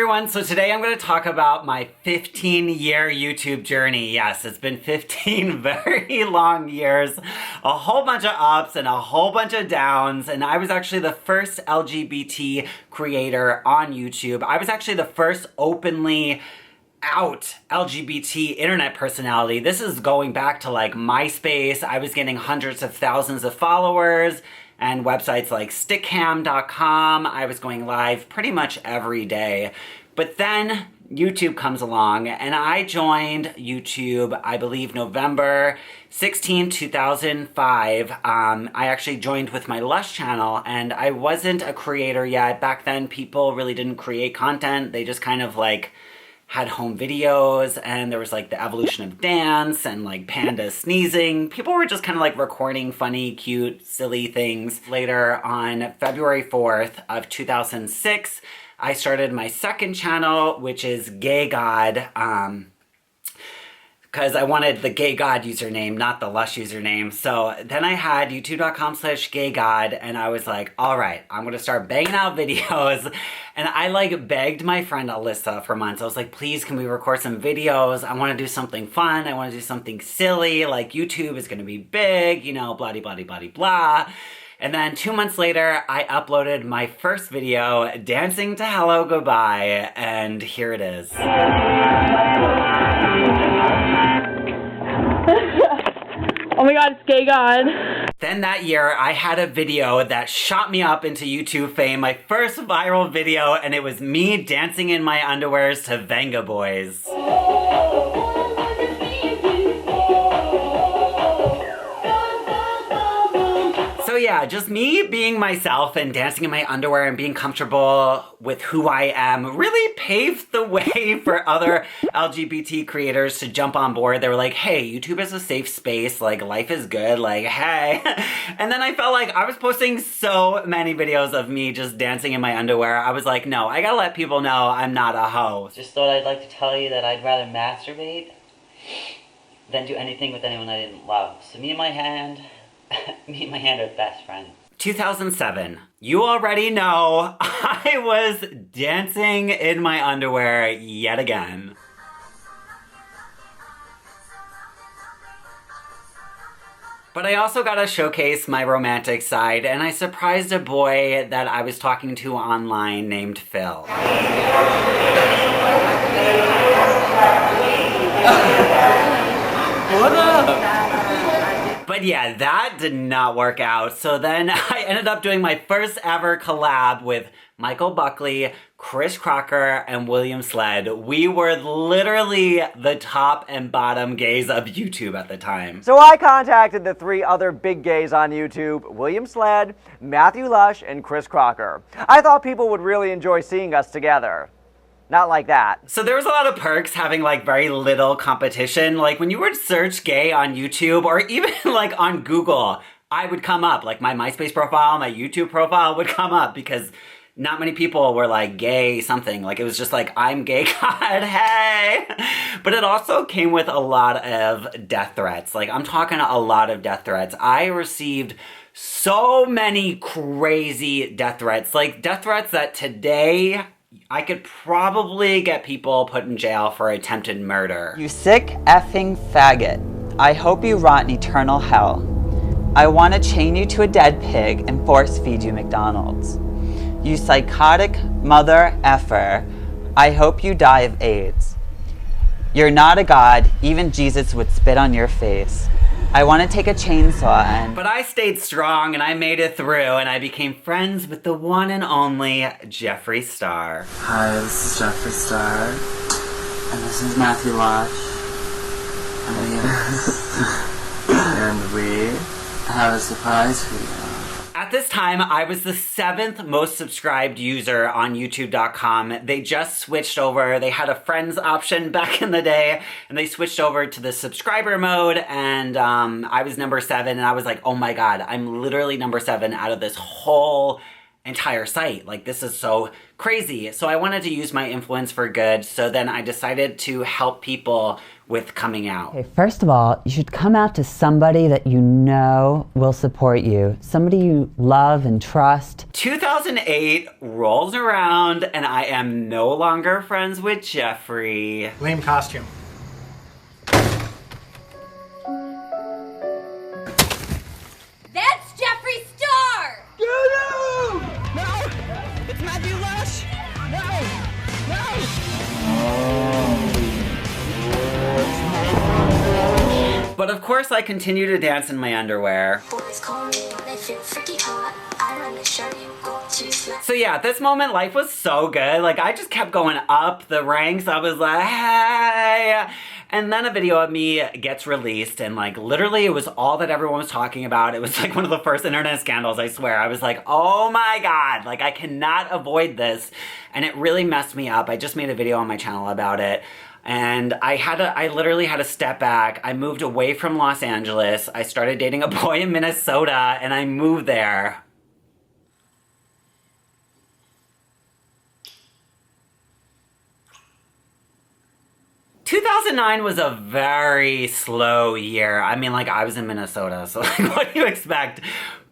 everyone, so today I'm going to talk about my 15-year YouTube journey. Yes, it's been 15 very long years, a whole bunch of ups and a whole bunch of downs, and I was actually the first LGBT creator on YouTube. I was actually the first openly out LGBT internet personality. This is going back to like MySpace. I was getting hundreds of thousands of followers and websites like stickcam.com. I was going live pretty much every day. But then YouTube comes along and I joined YouTube, I believe November 16, 2005. I actually joined with my Lush channel and I wasn't a creator yet. Back then people really didn't create content. They just kind of like had home videos, and there was like the evolution of dance and like pandas sneezing. People were just kind of like recording funny, cute, silly things. Later on February 4th of 2006, I started my second channel, which is GayGod, because I wanted the GayGod username, not the Lush username. So then I had youtube.com/GayGod, and I was like, all right, I'm gonna start banging out videos. And I like begged my friend Alyssa for months. I was like, please, can we record some videos? I wanna do something fun. I wanna do something silly. Like YouTube is gonna be big, you know, blah, blah, blah, blah, blah. And then 2 months later, I uploaded my first video, dancing to Hello Goodbye, and here it is. Oh my god, it's GayGod. Then that year, I had a video that shot me up into YouTube fame, my first viral video, and it was me dancing in my underwears to Venga Boys. So yeah, just me being myself and dancing in my underwear and being comfortable with who I am really paved the way for other LGBT creators to jump on board. They were like, hey, YouTube is a safe space, like life is good, like hey. And then I felt like I was posting so many videos of me just dancing in my underwear. I was like, no, I gotta let people know I'm not a hoe. Just thought I'd like to tell you that I'd rather masturbate than do anything with anyone I didn't love. So me and my hand are best friends. 2007. You already know I was dancing in my underwear yet again. But I also got to showcase my romantic side, and I surprised a boy that I was talking to online named Phil. What up? But yeah, that did not work out. So then I ended up doing my first ever collab with Michael Buckley, Chris Crocker, and William Sled. We were literally the top and bottom gays of YouTube at the time. So I contacted the three other big gays on YouTube, William Sled, Matthew Lush, and Chris Crocker. I thought people would really enjoy seeing us together. Not like that. So there was a lot of perks having like very little competition. Like when you would search gay on YouTube or even like on Google, I would come up. Like my MySpace profile, my YouTube profile would come up because not many people were like gay something. Like it was just like, I'm GayGod, hey! But it also came with a lot of death threats. Like I'm talking a lot of death threats. I received so many crazy death threats. Like death threats that today I could probably get people put in jail for attempted murder. You sick effing faggot. I hope you rot in eternal hell. I want to chain you to a dead pig and force feed you McDonald's. You psychotic mother effer. I hope you die of AIDS. You're not a god. Even Jesus would spit on your face. I want to take a chainsaw and... But I stayed strong and I made it through and I became friends with the one and only Jeffree Star. Hi, this is Jeffree Star. And this is Matthew Lush. And we have a surprise for you. At this time, I was the 7th most subscribed user on YouTube.com. They just switched over. They had a friends option back in the day, and they switched over to the subscriber mode, and I was number 7, and I was like, oh my god, I'm literally number 7 out of this whole entire site. Like, this is so crazy. So I wanted to use my influence for good. So then I decided to help people with coming out. Okay, first of all, you should come out to somebody that you know will support you, somebody you love and trust. 2008 rolls around and I am no longer friends with Jeffrey. Lame costume. That's Jeffree Star! No! It's Matthew Lush! But of course I continue to dance in my underwear. Boys call me when they feel freaky hot. I run the show, you go too flat. So yeah, at this moment, life was so good. Like, I just kept going up the ranks. I was like, hey. And then a video of me gets released, and like, literally it was all that everyone was talking about. It was like one of the first internet scandals, I swear. I was like, oh my God, like, I cannot avoid this. And it really messed me up. I just made a video on my channel about it. And I literally had to step back. I moved away from Los Angeles. I started dating a boy in Minnesota, and I moved there. ...2009 was a very slow year. I mean, like, I was in Minnesota, so like, what do you expect?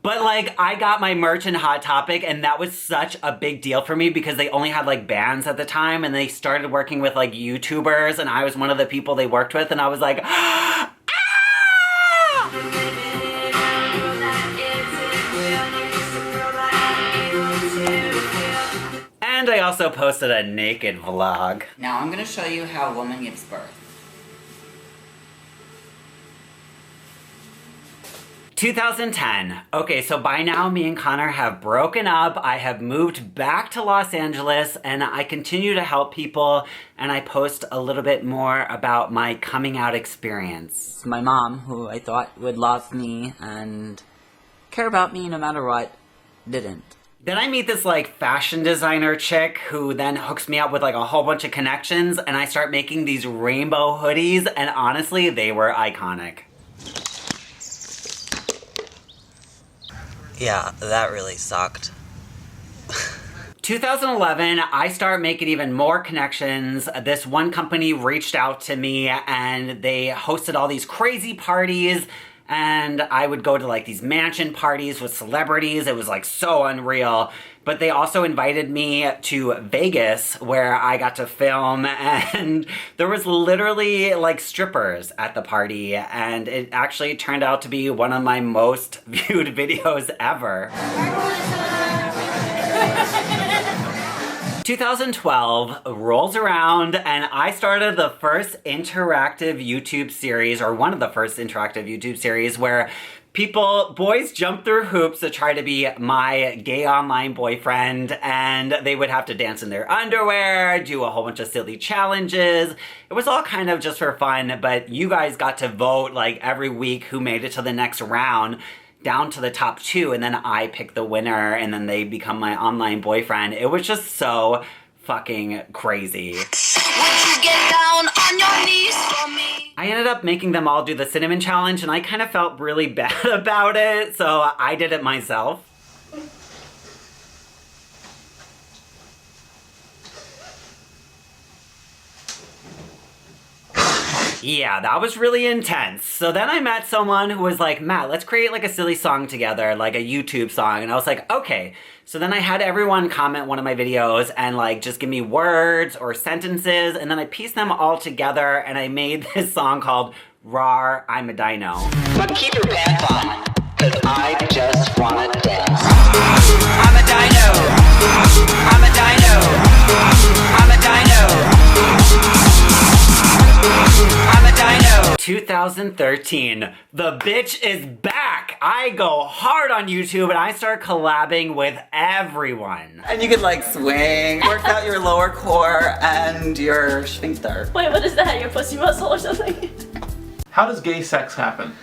But like, I got my merch in Hot Topic, and that was such a big deal for me because they only had like bands at the time, and they started working with like YouTubers, and I was one of the people they worked with, and I was like, ah! And I also posted a naked vlog. Now I'm going to show you how a woman gives birth. 2010. Okay, so by now me and Connor have broken up. I have moved back to Los Angeles, and I continue to help people, and I post a little bit more about my coming out experience. My mom, who I thought would love me and care about me no matter what, didn't. Then I meet this like fashion designer chick who then hooks me up with like a whole bunch of connections, and I start making these rainbow hoodies, and honestly, they were iconic. Yeah, that really sucked. 2011, I start making even more connections. This one company reached out to me, and they hosted all these crazy parties, and I would go to like these mansion parties with celebrities. It was like so unreal. But they also invited me to Vegas, where I got to film, and there was literally like strippers at the party, and it actually turned out to be one of my most viewed videos ever. 2012 rolls around, and I started the first interactive YouTube series, or one of the first interactive YouTube series, where boys jump through hoops to try to be my gay online boyfriend, and they would have to dance in their underwear, do a whole bunch of silly challenges. It was all kind of just for fun, but you guys got to vote like every week who made it to the next round, down to the top 2, and then I pick the winner, and then they become my online boyfriend. It was just so fucking crazy. Would you get down on your knees for me? I ended up making them all do the cinnamon challenge, and I kind of felt really bad about it, so I did it myself. Yeah, that was really intense. So then I met someone who was like, Matt, let's create like a silly song together, like a YouTube song. And I was like, okay. So then I had everyone comment one of my videos and like just give me words or sentences, and then I pieced them all together, and I made this song called Rawr, I'm a Dino. But keep your pants on, cause I just wanna dance. I'm a dino. I'm a dino. I'm a dino. I'm a dino. 2013, the bitch is back. I go hard on YouTube, and I start collabing with everyone. And you could like swing, work out your lower core and your sphincter. Wait, what is that? Your pussy muscle or something? How does gay sex happen?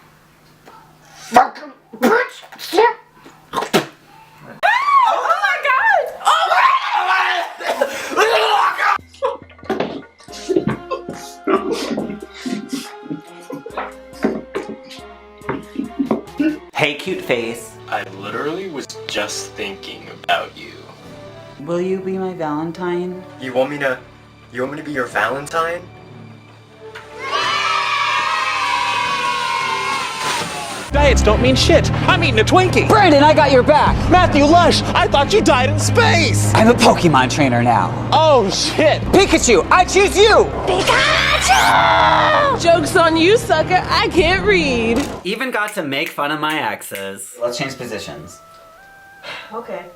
Hey, cute face. I literally was just thinking about you. Will you be my Valentine? You want me to be your Valentine? Diets don't mean shit. I'm eating a Twinkie. Brandon, I got your back. Matthew Lush, I thought you died in space. I'm a Pokemon trainer now. Oh shit. Pikachu, I choose you. Pikachu! Joke's on you, sucker. I can't read. Even got to make fun of my exes. Let's change positions. Okay.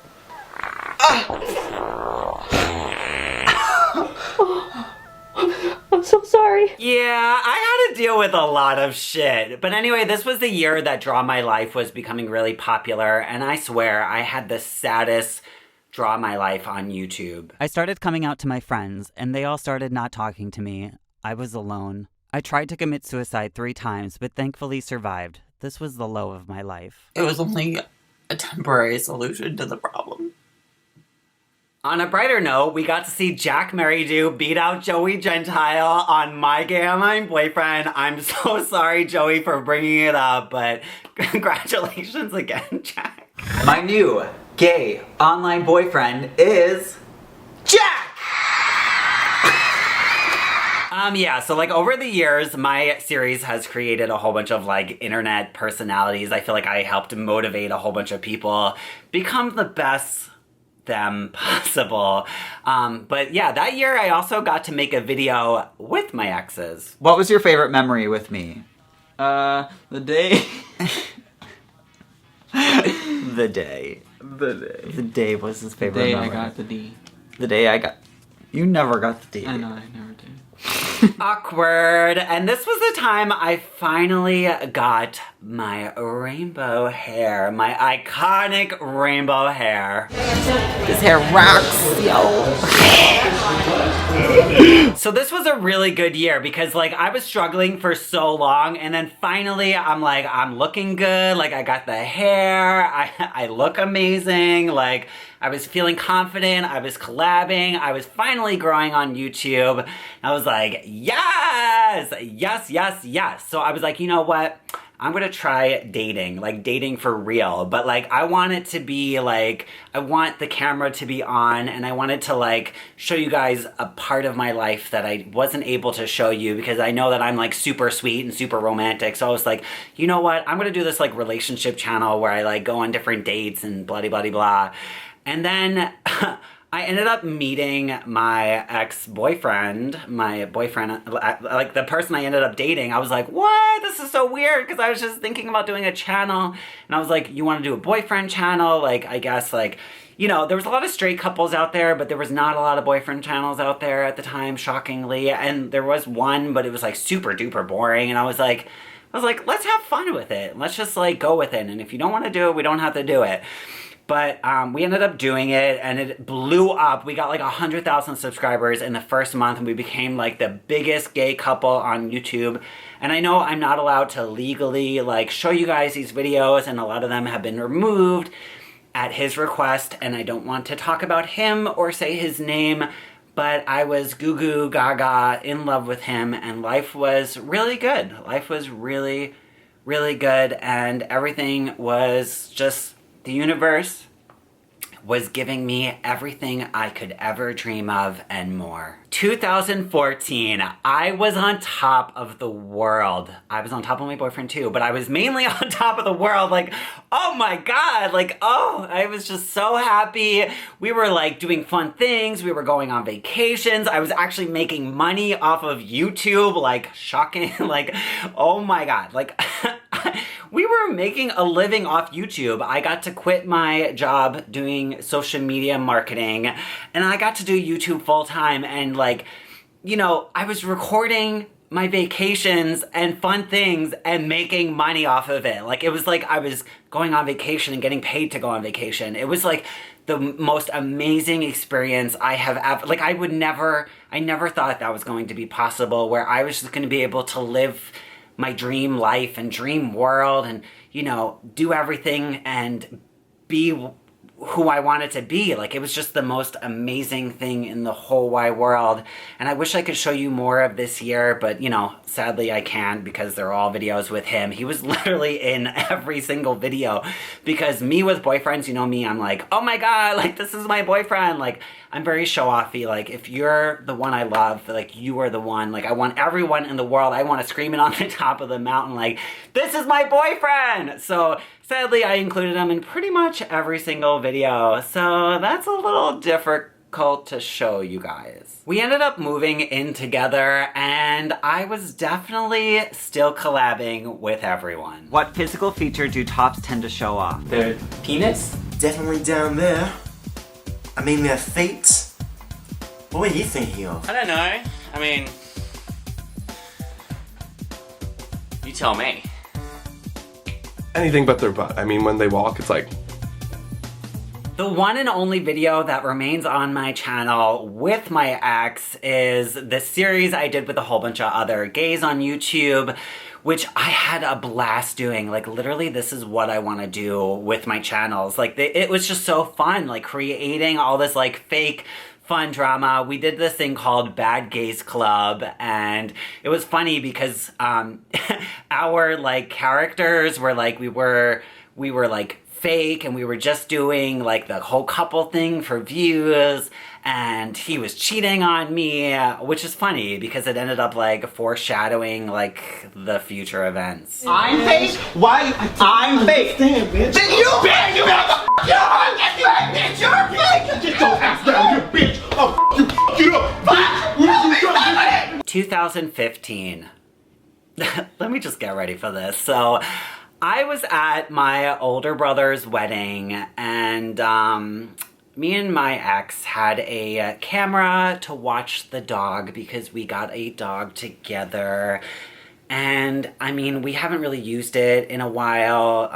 I'm so sorry. Yeah, I had to deal with a lot of shit. But anyway, this was the year that Draw My Life was becoming really popular, and I swear I had the saddest Draw My Life on YouTube. I started coming out to my friends, and they all started not talking to me. I was alone. I tried to commit suicide 3 times, but thankfully survived. This was the low of my life. It was only a temporary solution to the problem. On a brighter note, we got to see Jack Merridew beat out Joey Gentile on My Gay Online Boyfriend. I'm so sorry, Joey, for bringing it up, but congratulations again, Jack. My new gay online boyfriend is Jack! Yeah, so like over the years, my series has created a whole bunch of like internet personalities. I feel like I helped motivate a whole bunch of people become the best them possible. But yeah, that year I also got to make a video with my exes. What was your favorite memory with me? The day. The day. The day was his favorite memory. The day I got the D. The day I got... You never got the D. I know, I never did. Awkward. And this was the time I finally got my rainbow hair. My iconic rainbow hair. His hair rocks, yo. So this was a really good year because like I was struggling for so long, and then finally I'm like, I'm looking good. Like I got the hair. I look amazing. Like I was feeling confident. I was collabing. I was finally growing on YouTube. I was like, yes, yes, yes, yes. So I was like, you know what? I'm gonna try dating, like dating for real. But like, I want it to be like, I want the camera to be on, and I wanted to like show you guys a part of my life that I wasn't able to show you because I know that I'm like super sweet and super romantic. So I was like, you know what? I'm gonna do this like relationship channel where I like go on different dates and blah, blah, blah, blah. And then I ended up meeting my ex-boyfriend, like the person I ended up dating. I was like, what? This is so weird, because I was just thinking about doing a channel. And I was like, you want to do a boyfriend channel? Like, I guess, like, you know, there was a lot of straight couples out there, but there was not a lot of boyfriend channels out there at the time, shockingly. And there was one, but it was like super duper boring. And I was like, let's have fun with it. Let's just like go with it. And if you don't want to do it, we don't have to do it. But we ended up doing it, and it blew up. We got like 100,000 subscribers in the first month, and we became like the biggest gay couple on YouTube. And I know I'm not allowed to legally like show you guys these videos, and a lot of them have been removed at his request, and I don't want to talk about him or say his name, but I was goo goo gaga in love with him, and life was really good. Life was really, really good, and everything was just... The universe was giving me everything I could ever dream of and more. 2014, I was on top of the world. I was on top of my boyfriend too, but I was mainly on top of the world. Like, oh my God, like, oh, I was just so happy. We were like doing fun things. We were going on vacations. I was actually making money off of YouTube, like shocking, like, oh my God, like, we were making a living off YouTube. I got to quit my job doing social media marketing, and I got to do YouTube full time, and like, you know, I was recording my vacations and fun things and making money off of it. Like, it was like I was going on vacation and getting paid to go on vacation. It was like the most amazing experience I have ever, like I never thought that was going to be possible, where I was just going to be able to live my dream life and dream world and, you know, do everything and be who I wanted to be. Like, it was just the most amazing thing in the whole wide world. And I wish I could show you more of this year, but you know, sadly I can't because they're all videos with him. He was literally in every single video because me with boyfriends, you know me, I'm like, oh my God, like this is my boyfriend. Like, I'm very show-offy. Like, if you're the one I love, like you are the one. Like, I want everyone in the world, I want to scream it on the top of the mountain, like, this is my boyfriend. So sadly, I included him in pretty much every single video. So that's a little difficult to show you guys. We ended up moving in together and I was definitely still collabing with everyone. What physical feature do tops tend to show off? Their penis? Definitely down there. I mean, their feet. What were you thinking of? I don't know. I mean, you tell me. Anything but their butt. I mean, when they walk, it's like... The one and only video that remains on my channel with my ex is the series I did with a whole bunch of other gays on YouTube, which I had a blast doing. Like, literally, this is what I want to do with my channels. Like, it was just so fun, like, creating all this, like, fake fun drama. We did this thing called Bad Gays Club, and it was funny because our, like, characters were, like, we were, like, fake, and we were just doing, like, the whole couple thing for views, and he was cheating on me, which is funny because it ended up, like, foreshadowing, like, the future events. I'm fake? Why? I'm fake. Then you fake! You bitch! You're fake! Get your ass down, you bitch! I'll you up! 2015. Let me just get ready for this. So, I was at my older brother's wedding, and me and my ex had a camera to watch the dog because we got a dog together. And I mean, we haven't really used it in a while.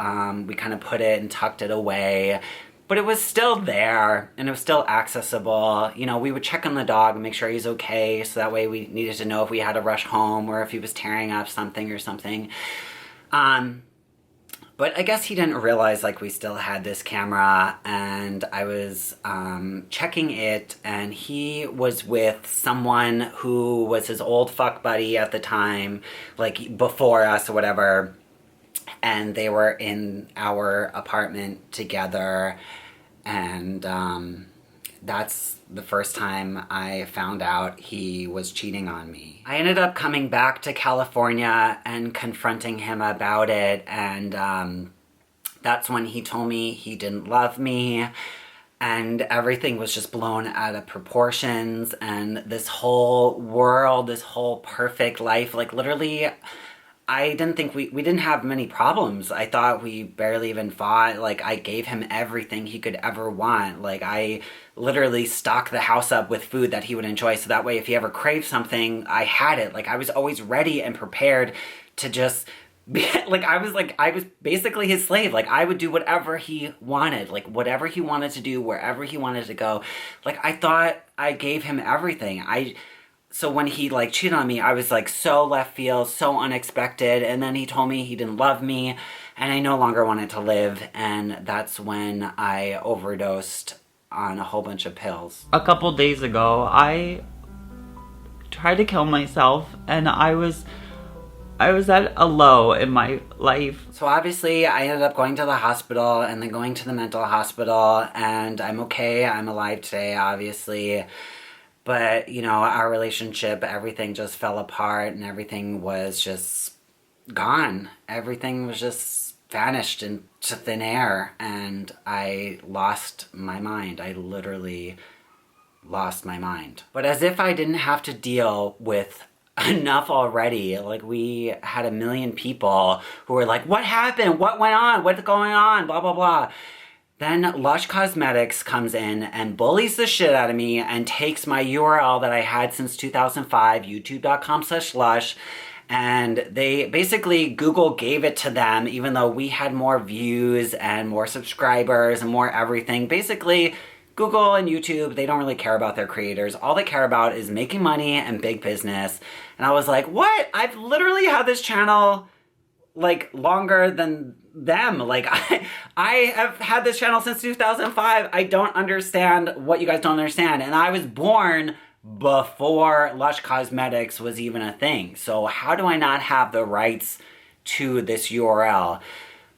We kind of put it and tucked it away, but it was still there and it was still accessible. You know, we would check on the dog and make sure he's okay, so that way we needed to know if we had to rush home or if he was tearing up something or something. But I guess he didn't realize, like, we still had this camera, and I was checking it, and he was with someone who was his old fuck buddy at the time, like, before us or whatever, and they were in our apartment together, and that's the first time I found out he was cheating on me. I ended up coming back to California and confronting him about it, and that's when he told me he didn't love me, and everything was just blown out of proportions, and this whole world, this whole perfect life, like, literally, I didn't think we didn't have many problems. I thought we barely even fought. Like, I gave him everything he could ever want. Like, I literally stocked the house up with food that he would enjoy, so that way if he ever craved something, I had it. Like, I was always ready and prepared to just be, I was basically his slave. Like, I would do whatever he wanted. Like, whatever he wanted to do, wherever he wanted to go. Like, I thought I gave him everything. So when he, like, cheated on me, I was, like, so left field, so unexpected, and then he told me he didn't love me, and I no longer wanted to live, and that's when I overdosed on a whole bunch of pills. A couple days ago, I tried to kill myself, and I was at a low in my life. So obviously, I ended up going to the hospital, and then going to the mental hospital, and I'm okay, I'm alive today, obviously. But, you know, our relationship, everything just fell apart and everything was just gone. Everything was just vanished into thin air, and I lost my mind. I literally lost my mind. But as if I didn't have to deal with enough already. Like, we had 1 million people who were like, what happened? What went on? What's going on? Blah, blah, blah. Then Lush Cosmetics comes in and bullies the shit out of me and takes my URL that I had since 2005, youtube.com/Lush, and they basically, Google gave it to them even though we had more views and more subscribers and more everything. Basically, Google and YouTube, they don't really care about their creators. All they care about is making money and big business. And I was like, what? I've literally had this channel like longer than them. Like I have had this channel since 2005. I don't understand what you guys don't understand. And I was born before Lush Cosmetics was even a thing. So how do I not have the rights to this URL?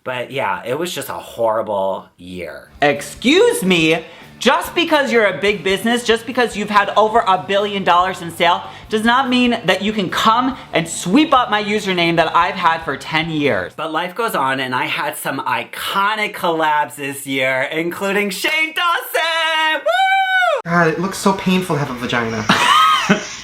But yeah, it was just a horrible year. Excuse me? Just because you're a big business, just because you've had over $1 billion in sale, does not mean that you can come and sweep up my username that I've had for 10 years. But life goes on, and I had some iconic collabs this year, including Shane Dawson! Woo! God, it looks so painful to have a vagina.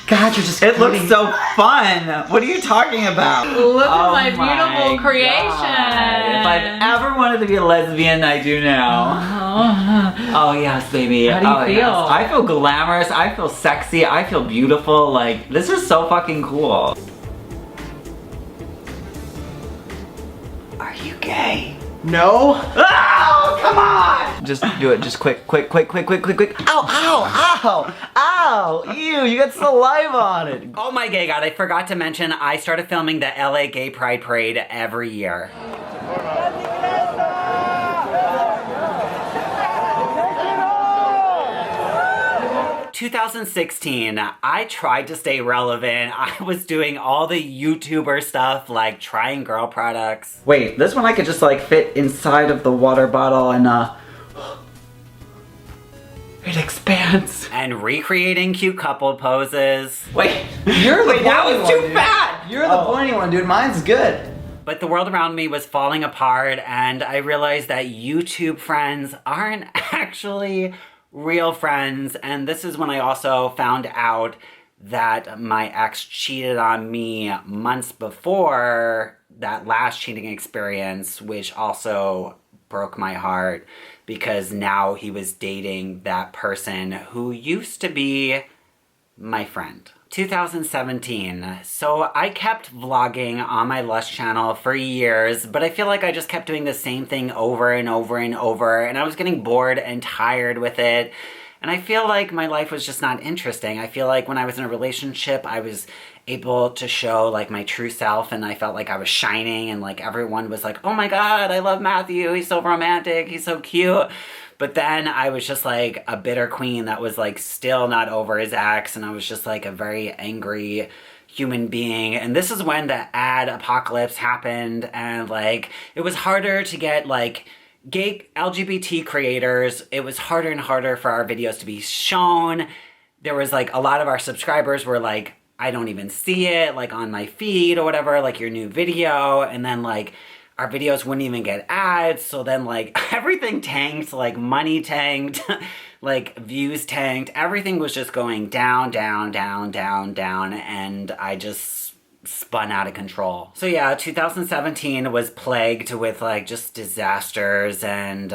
God, you're just It looks so fun. What are you talking about? Look at my beautiful creation. God. If I've ever wanted to be a lesbian, I do now. Oh yes, baby. How do you feel? Yes. I feel glamorous. I feel sexy. I feel beautiful. Like, this is so fucking cool. Are you gay? No. Oh, come on! Just do it. Just quick. Ow, ow, ow, ow! Ew, you got saliva on it. Oh my gay god, I forgot to mention I started filming the LA Gay Pride Parade every year. 2016, I tried to stay relevant. I was doing all the YouTuber stuff, like trying girl products. Wait, this one I could just like fit inside of the water bottle and it expands. And recreating cute couple poses. Wait, you're the that pointy was too one, dude. fat! You're the pointy one, dude. Mine's good. But the world around me was falling apart, and I realized that YouTube friends aren't actually real friends. And this is when I also found out that my ex cheated on me months before that last cheating experience, which also broke my heart because now he was dating that person who used to be my friend. 2017. So I kept vlogging on my Lush channel for years, but I feel like I just kept doing the same thing over and over and over, and I was getting bored and tired with it. And I feel like my life was just not interesting. I feel like when I was in a relationship, I was able to show like my true self, and I felt like I was shining, and like everyone was like, oh my god, I love Matthew, he's so romantic, he's so cute. But then I was just like a bitter queen that was like still not over his ex, and I was just like a very angry human being. And this is when the ad apocalypse happened, and like it was harder to get like gay LGBT creators. It was harder and harder for our videos to be shown. There was like a lot of our subscribers were like, I don't even see it like on my feed or whatever, like your new video. And then like our videos wouldn't even get ads. So then like everything tanked, like money tanked, like views tanked. Everything was just going down, down, down, down, down. And I just spun out of control. So yeah, 2017 was plagued with like just disasters, and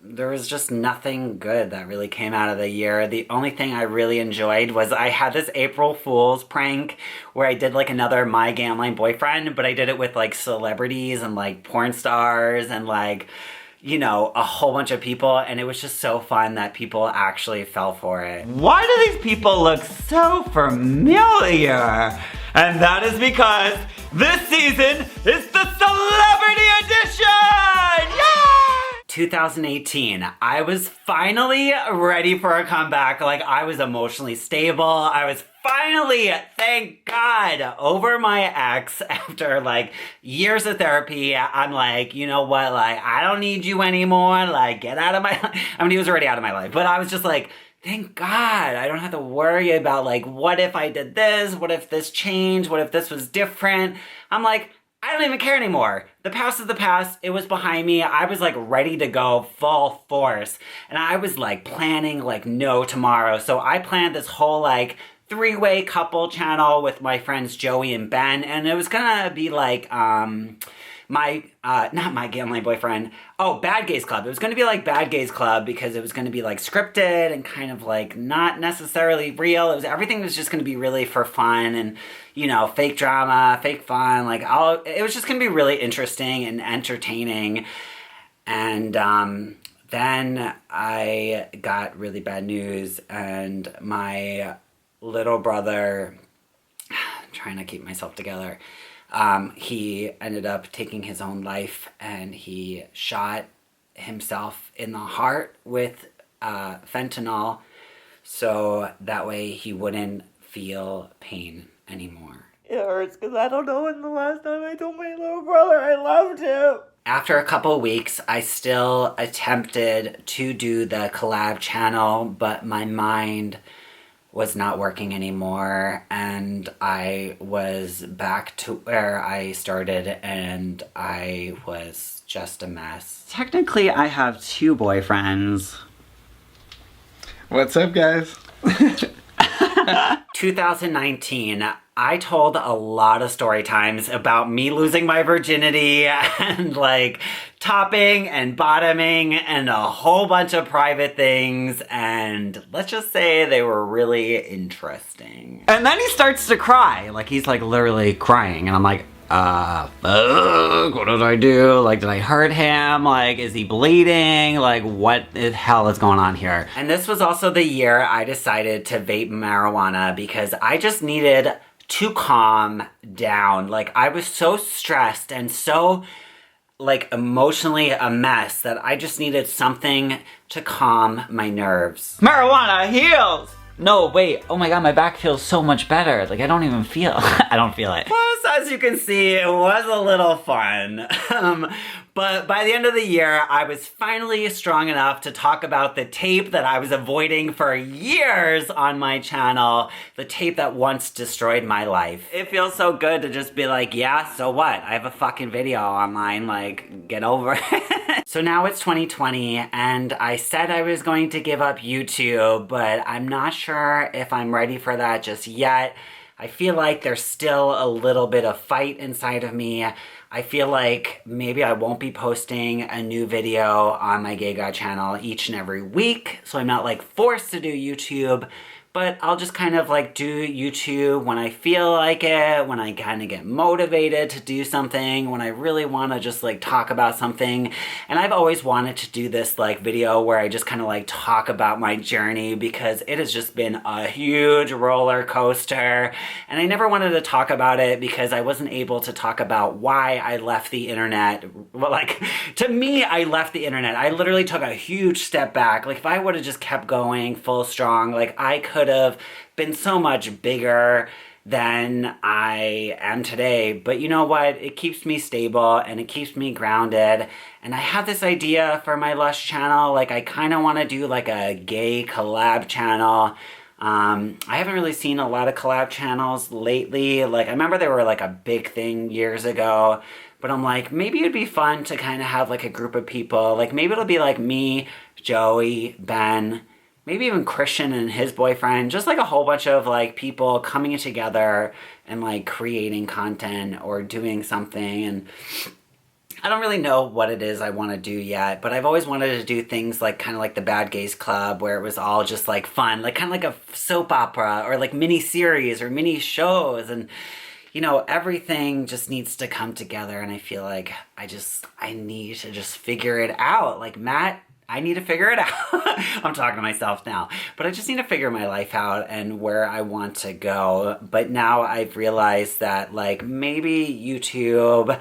there was just nothing good that really came out of the year. The only thing I really enjoyed was I had this April Fool's prank where I did like another My Gay Online Boyfriend, but I did it with like celebrities and like porn stars and like, you know, a whole bunch of people, and it was just so fun that people actually fell for it. Why do these people look so familiar? And that is because this season is the Celebrity Edition! Yay! 2018, I was finally ready for a comeback. Like, I was emotionally stable. I was finally, thank God, over my ex after like years of therapy. I'm like, you know what, like, I don't need you anymore. Like, get out of my life. I mean, he was already out of my life, but I was just like, thank God, I don't have to worry about like, what if I did this? What if this changed? What if this was different? I'm like, I don't even care anymore. The past is the past. It was behind me. I was like ready to go full force. And I was like planning like no tomorrow. So I planned this whole like three-way couple channel with my friends Joey and Ben. And it was gonna be like, not My Gay Online Boyfriend. Oh, Bad Gays Club. It was going to be like Bad Gays Club because it was going to be like scripted and kind of like not necessarily real. Everything was just going to be really for fun and, you know, fake drama, fake fun. Like it was just going to be really interesting and entertaining. And then I got really bad news, and my little brother, I'm trying to keep myself together. he ended up taking his own life, and he shot himself in the heart with fentanyl, so that way he wouldn't feel pain anymore. It hurts because I don't know when the last time I told my little brother I loved him. After a couple weeks, I still attempted to do the collab channel, but my mind was not working anymore, and I was back to where I started, and I was just a mess. Technically, I have 2 boyfriends. What's up, guys? 2019, I told a lot of story times about me losing my virginity and like topping and bottoming and a whole bunch of private things, and let's just say they were really interesting. And then he starts to cry, like he's like literally crying, and I'm like, fuck, what did I do? Like, did I hurt him? Like, is he bleeding? Like, what the hell is going on here? And this was also the year I decided to vape marijuana because I just needed to calm down. Like, I was so stressed and so, like, emotionally a mess that I just needed something to calm my nerves. Marijuana heals! No, wait, oh my god, my back feels so much better. Like, I don't even feel, I don't feel it. Plus, as you can see, it was a little fun. But by the end of the year, I was finally strong enough to talk about the tape that I was avoiding for years on my channel. The tape that once destroyed my life. It feels so good to just be like, yeah, so what? I have a fucking video online, like, get over it. So now it's 2020, and I said I was going to give up YouTube, but I'm not sure if I'm ready for that just yet. I feel like there's still a little bit of fight inside of me. I feel like maybe I won't be posting a new video on my Gay God channel each and every week, so I'm not like forced to do YouTube, but I'll just kind of like do YouTube when I feel like it, when I kind of get motivated to do something, when I really want to just like talk about something. And I've always wanted to do this like video where I just kind of like talk about my journey, because it has just been a huge roller coaster, and I never wanted to talk about it because I wasn't able to talk about why I left the internet. Well, like, to me, I left the internet. I literally took a huge step back. Like, if I would have just kept going full strong, like, I could have been so much bigger than I am today. But you know what? It keeps me stable and it keeps me grounded. And I have this idea for my Lush channel. Like, I kind of want to do like a gay collab channel. I haven't really seen a lot of collab channels lately. Like, I remember they were like a big thing years ago, but I'm like, maybe it'd be fun to kind of have like a group of people. Like, maybe it'll be like me, Joey, Ben, maybe even Christian and his boyfriend, just like a whole bunch of like people coming together and like creating content or doing something. And I don't really know what it is I want to do yet, but I've always wanted to do things like kind of like the Bad Gays Club, where it was all just like fun, like kind of like a soap opera or like mini series or mini shows. And you know, everything just needs to come together, and I feel like I need to just figure it out. Like, Matt, I need to figure it out. I'm talking to myself now, but I just need to figure my life out and where I want to go. But now I've realized that like maybe YouTube,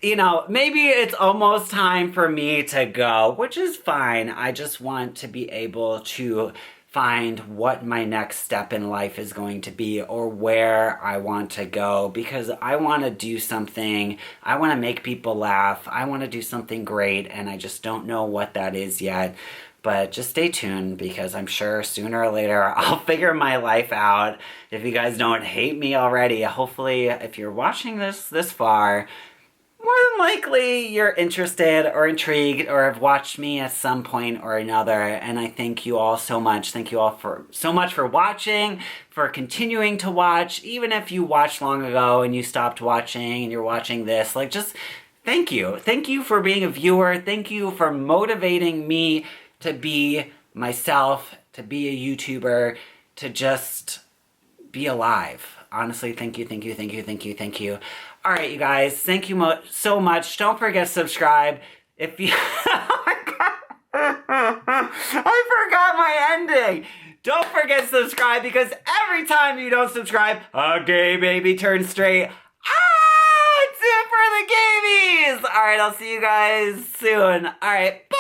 you know, maybe it's almost time for me to go, which is fine. I just want to be able to find what my next step in life is going to be, or where I want to go, because I want to do something. I want to make people laugh. I want to do something great, and I just don't know what that is yet. But just stay tuned, because I'm sure sooner or later I'll figure my life out. If you guys don't hate me already, hopefully if you're watching this far, more than likely you're interested or intrigued or have watched me at some point or another. And I thank you all so much. Thank you all so much for watching, for continuing to watch. Even if you watched long ago and you stopped watching and you're watching this, like, just thank you. Thank you for being a viewer. Thank you for motivating me to be myself, to be a YouTuber, to just be alive. Honestly, thank you, thank you, thank you, thank you, thank you. All right, you guys, thank you so much. Don't forget to subscribe. If you... I forgot my ending. Don't forget to subscribe, because every time you don't subscribe, a gay baby turns straight. Ah! the gamies! All right, I'll see you guys soon. All right, bye!